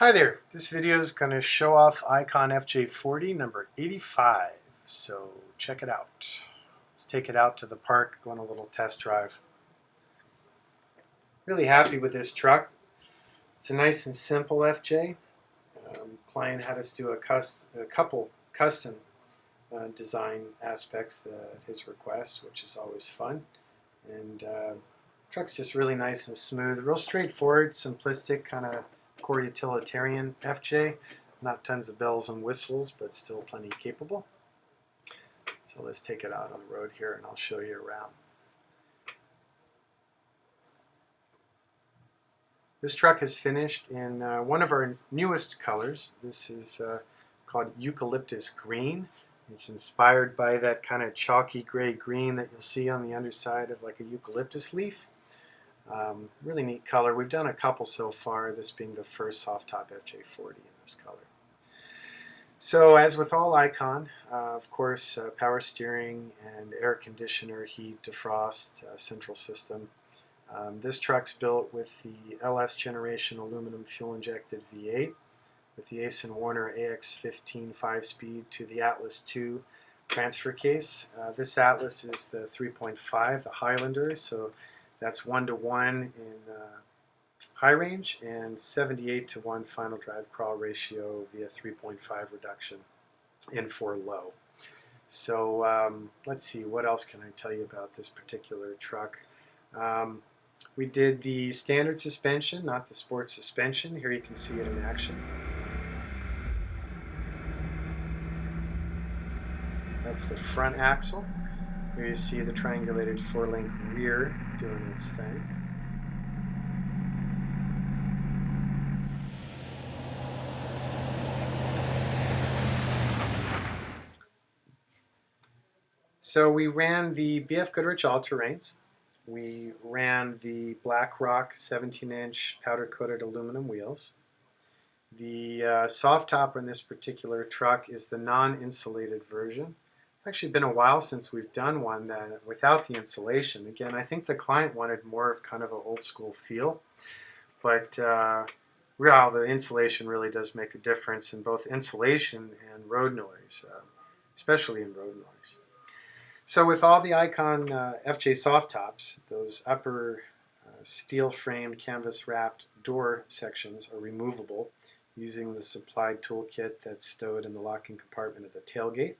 Hi there, this video is going to show off ICON FJ40 number 85, so check it out. Let's take it out to the park, go on a little test drive. Really happy with this truck. It's a nice and simple FJ. Client had us do a couple custom design aspects at his request, which is always fun. And truck's just really nice and smooth, real straightforward, simplistic, kind of core utilitarian FJ. Not tons of bells and whistles, but still plenty capable. So let's take it out on the road here and I'll show you around. This truck is finished in one of our newest colors. This is called Eucalyptus Green. It's inspired by that kind of chalky gray green that you'll see on the underside of like a eucalyptus leaf. Really neat color. We've done a couple so far, this being the first soft top FJ40 in this color. So as with all ICON, of course, power steering and air conditioner, heat, defrost, central system. This truck's built with the LS generation aluminum fuel injected V8 with the Ace & Warner AX15 5-speed to the Atlas 2 transfer case. This Atlas is the 3.5, the Highlander, so that's 1:1 in high range and 78:1 final drive crawl ratio via 3.5 reduction in 4 low. So let's see, what else can I tell you about this particular truck? We did the standard suspension, not the sport suspension. Here you can see it in action. That's the front axle. Here you see the triangulated 4-link rear doing its thing. So we ran the BF Goodrich all-terrains. We ran the Black Rock 17-inch powder-coated aluminum wheels. The soft top on this particular truck is the non-insulated version. It's actually been a while since we've done one that without the insulation. Again, I think the client wanted more of kind of an old school feel, but the insulation really does make a difference in both insulation and road noise, especially in road noise. So with all the ICON FJ soft tops, those upper steel framed canvas wrapped door sections are removable using the supplied toolkit that's stowed in the locking compartment of the tailgate.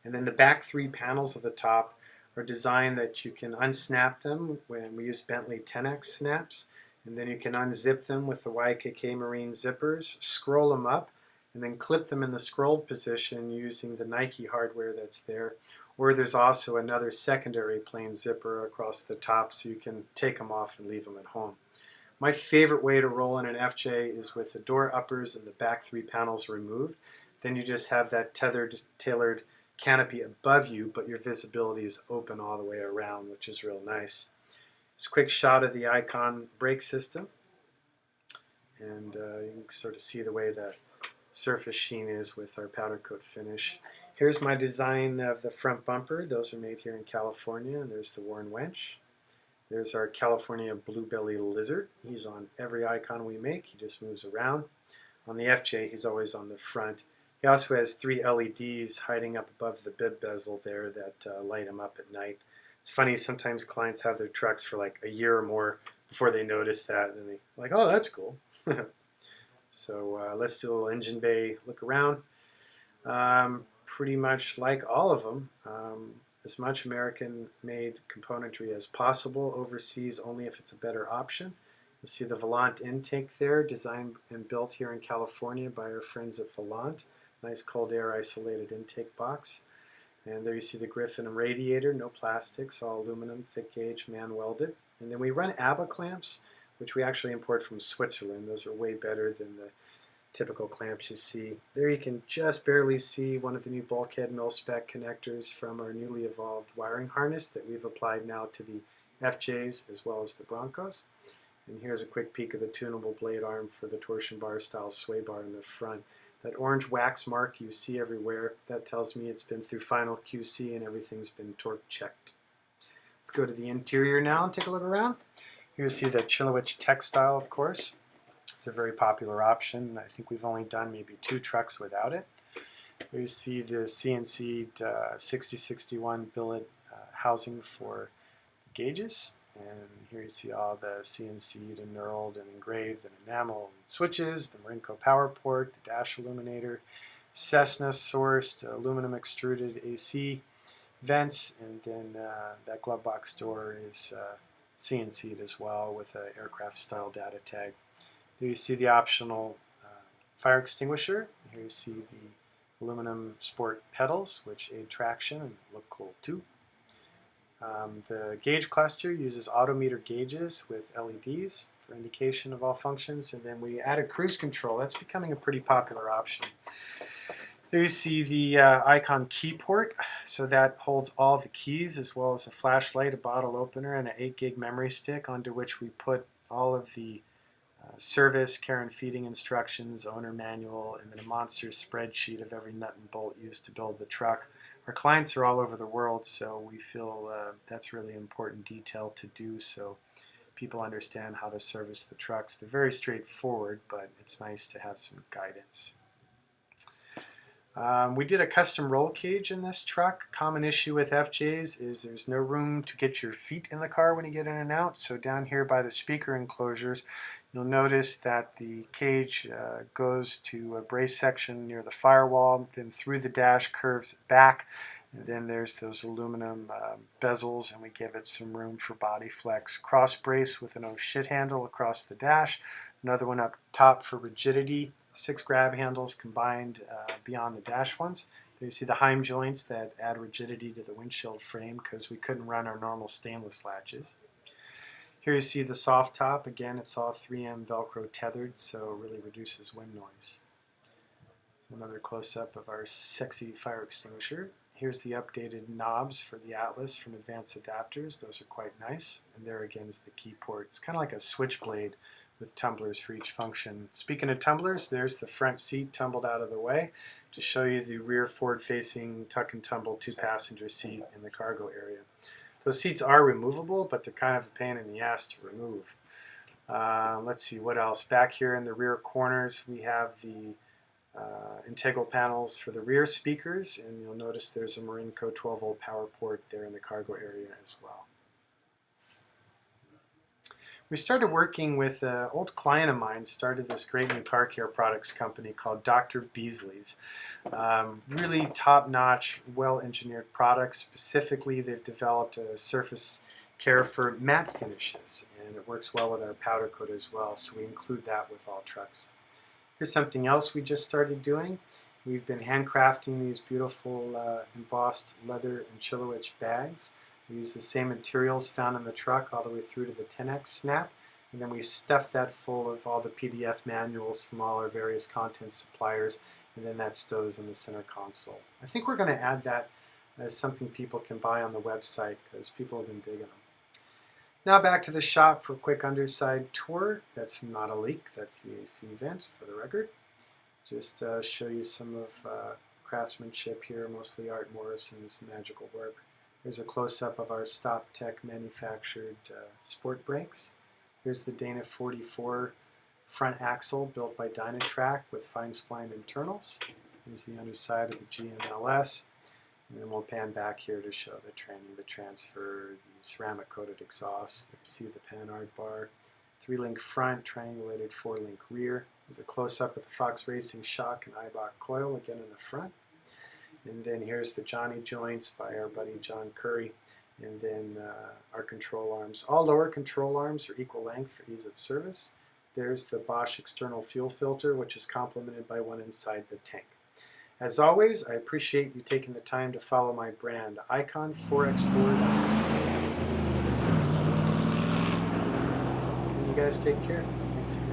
And then the back 3 panels of the top are designed that you can unsnap them when we use Bentley 10X snaps, and then you can unzip them with the YKK Marine zippers, scroll them up, and then clip them in the scrolled position using the Nike hardware that's there. Or there's also another secondary plain zipper across the top so you can take them off and leave them at home. My favorite way to roll in an FJ is with the door uppers and the back 3 panels removed. Then you just have that tailored canopy above you, but your visibility is open all the way around, which is real nice. Just a quick shot of the ICON brake system, and you can sort of see the way the surface sheen is with our powder coat finish. Here's my design of the front bumper. Those are made here in California, and there's the Warren Wench. There's our California Bluebelly Lizard. He's on every ICON we make. He just moves around. On the FJ, he's always on the front. He also has 3 LEDs hiding up above the bib bezel there that light him up at night. It's funny, sometimes clients have their trucks for like a year or more before they notice that, and they're like, oh, that's cool. So let's do a little engine bay look around. Pretty much like all of them, as much American-made componentry as possible, overseas only if it's a better option. You see the Volant intake there, designed and built here in California by our friends at Volant. Nice cold air isolated intake box. And there you see the Griffin radiator, no plastics, all aluminum, thick gauge, man welded. And then we run ABBA clamps, which we actually import from Switzerland. Those are way better than the typical clamps you see. There you can just barely see one of the new bulkhead mil-spec connectors from our newly evolved wiring harness that we've applied now to the FJs as well as the Broncos. And here's a quick peek of the tunable blade arm for the torsion bar style sway bar in the front. That orange wax mark you see everywhere, that tells me it's been through final QC and everything's been torque checked. Let's go to the interior now and take a look around. Here you see the Chilowich textile, of course. It's a very popular option. I think we've only done maybe 2 trucks without it. Here you see the CNC'd 6061 billet housing for gauges, and here you see all the CNC'd and knurled and engraved and enamel switches, the Marinco power port, the dash illuminator, Cessna sourced aluminum extruded AC vents, and then that glove box door is CNC'd as well with an aircraft style data tag. There you see the optional fire extinguisher. Here you see the aluminum sport pedals, which aid traction and look cool too. The gauge cluster uses autometer gauges with LEDs for indication of all functions, and then we added cruise control. That's becoming a pretty popular option. There you see the ICON key port, so that holds all the keys as well as a flashlight, a bottle opener, and an 8 gig memory stick onto which we put all of the service, care and feeding instructions, owner manual, and then a monster spreadsheet of every nut and bolt used to build the truck. Our clients are all over the world, so we feel that's really important detail to do so people understand how to service the trucks. They're very straightforward, but it's nice to have some guidance. We did a custom roll cage in this truck. Common issue with FJs is there's no room to get your feet in the car when you get in and out. So down here by the speaker enclosures, you'll notice that the cage goes to a brace section near the firewall, then through the dash curves back, and then there's those aluminum bezels, and we give it some room for body flex. Cross brace with an oh shit handle across the dash, another one up top for rigidity. 6 grab handles combined beyond the dash ones. There you see the Heim joints that add rigidity to the windshield frame because we couldn't run our normal stainless latches. Here you see the soft top. Again, it's all 3M Velcro tethered, so it really reduces wind noise. Another close-up of our sexy fire extinguisher. Here's the updated knobs for the Atlas from Advanced Adapters. Those are quite nice. And there again is the key port. It's kind of like a switchblade with tumblers for each function. Speaking of tumblers, there's the front seat tumbled out of the way to show you the rear forward-facing tuck and tumble 2-passenger seat in the cargo area. Those seats are removable, but they're kind of a pain in the ass to remove. Let's see what else. Back here in the rear corners, we have the integral panels for the rear speakers, and you'll notice there's a Marinco 12-volt power port there in the cargo area as well. We started working with an old client of mine, started this great new car care products company called Dr. Beasley's. Really top-notch, well-engineered products. Specifically, they've developed a surface care for matte finishes, and it works well with our powder coat as well, so we include that with all trucks. Here's something else we just started doing. We've been handcrafting these beautiful embossed leather and Chilowich bags. We use the same materials found in the truck all the way through to the 10X snap, and then we stuff that full of all the PDF manuals from all our various content suppliers, and then that stows in the center console. I think we're going to add that as something people can buy on the website because people have been digging them. Now back to the shop for a quick underside tour. That's not a leak, that's the AC vent for the record. Just show you some of craftsmanship here, mostly Art Morrison's magical work. Here's a close-up of our StopTech manufactured sport brakes. Here's the Dana 44 front axle built by Dynatrac with fine splined internals. Here's the underside of the GMLS. And then we'll pan back here to show the training, the transfer, the ceramic coated exhaust. You see the Panhard bar, 3-link front, triangulated 4-link rear. There's a close-up of the Fox Racing shock and Eibach coil again in the front. And then here's the Johnny joints by our buddy John Curry. And then our control arms. All lower control arms are equal length for ease of service. There's the Bosch external fuel filter, which is complemented by one inside the tank. As always, I appreciate you taking the time to follow my brand, ICON 4x4. And you guys take care. Thanks again.